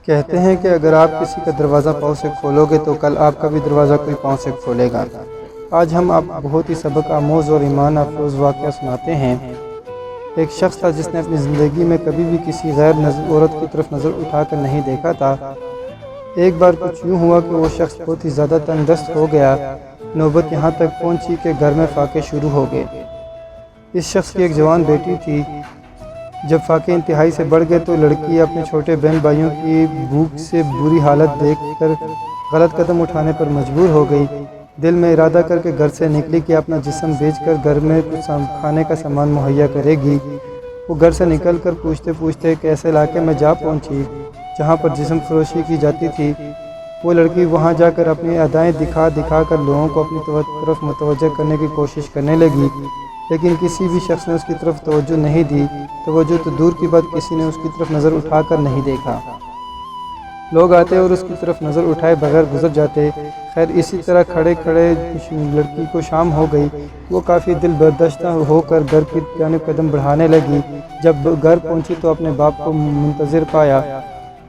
کہتے ہیں کہ اگر آپ کسی کا دروازہ پاؤں سے کھولو گے تو کل آپ کا بھی دروازہ کوئی پاؤں سے کھولے گا۔ آج ہم آپ بہت ہی سبق آموز اور ایمان افروز واقعہ سناتے ہیں۔ ایک شخص تھا جس نے اپنی زندگی میں کبھی بھی کسی غیر عورت کی طرف نظر اٹھا کر نہیں دیکھا تھا۔ ایک بار کچھ یوں ہوا کہ وہ شخص بہت ہی زیادہ تنگ دست ہو گیا۔ نوبت یہاں تک پہنچی کہ گھر میں فاقے شروع ہو گئے۔ اس شخص کی ایک جوان بیٹی تھی۔ جب فاقے انتہائی سے بڑھ گئے تو لڑکی اپنے چھوٹے بہن بھائیوں کی بھوک سے بری حالت دیکھ کر غلط قدم اٹھانے پر مجبور ہو گئی۔ دل میں ارادہ کر کے گھر سے نکلی کہ اپنا جسم بیچ کر گھر میں کچھ کھانے کا سامان مہیا کرے گی۔ وہ گھر سے نکل کر پوچھتے پوچھتے ایک ایسے علاقے میں جا پہنچی جہاں پر جسم فروشی کی جاتی تھی۔ وہ لڑکی وہاں جا کر اپنی ادائیں دکھا دکھا کر لوگوں کو اپنی طرف متوجہ کرنے کی کوشش کرنے لگی، لیکن کسی بھی شخص نے اس کی طرف توجہ نہیں دی۔ توجہ تو دور کی بات، کسی نے اس کی طرف نظر اٹھا کر نہیں دیکھا۔ لوگ آتے اور اس کی طرف نظر اٹھائے بغیر گزر جاتے۔ خیر اسی طرح کھڑے کھڑے لڑکی کو شام ہو گئی۔ وہ کافی دل برداشتہ ہو کر گھر کی جانب قدم بڑھانے لگی۔ جب گھر پہنچی تو اپنے باپ کو منتظر پایا۔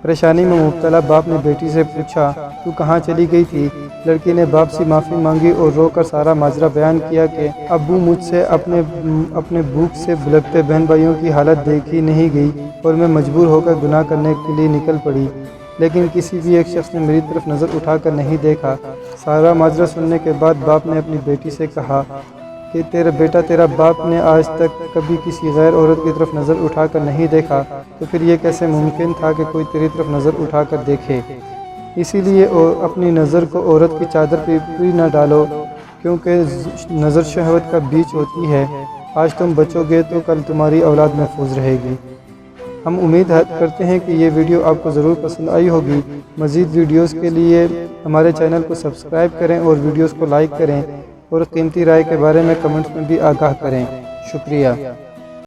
پریشانی میں مبتلا باپ نے بیٹی سے پوچھا، تو کہاں چلی گئی تھی؟ لڑکی نے باپ سے معافی مانگی اور رو کر سارا ماجرا بیان کیا کہ ابو مجھ سے اپنے بھوک سے بھلکتے بہن بھائیوں کی حالت دیکھی نہیں گئی اور میں مجبور ہو کر گناہ کرنے کے لیے نکل پڑی، لیکن کسی بھی ایک شخص نے میری طرف نظر اٹھا کر نہیں دیکھا۔ سارا ماجرا سننے کے بعد باپ نے اپنی بیٹی سے کہا کہ تیرا باپ نے آج تک کبھی کسی غیر عورت کی طرف نظر اٹھا کر نہیں دیکھا، تو پھر یہ کیسے ممکن تھا کہ کوئی تیری طرف نظر اٹھا کر دیکھے؟ اسی لیے اپنی نظر کو عورت کی چادر پہ بھی نہ ڈالو، کیونکہ نظر شہوت کا بیج ہوتی ہے۔ آج تم بچو گے تو کل تمہاری اولاد محفوظ رہے گی۔ ہم امید کرتے ہیں کہ یہ ویڈیو آپ کو ضرور پسند آئی ہوگی۔ مزید ویڈیوز کے لیے ہمارے چینل کو سبسکرائب کریں اور ویڈیوز کو لائک کریں اور قیمتی رائے کے بارے میں کمنٹس میں بھی آگاہ کریں۔ شکریہ۔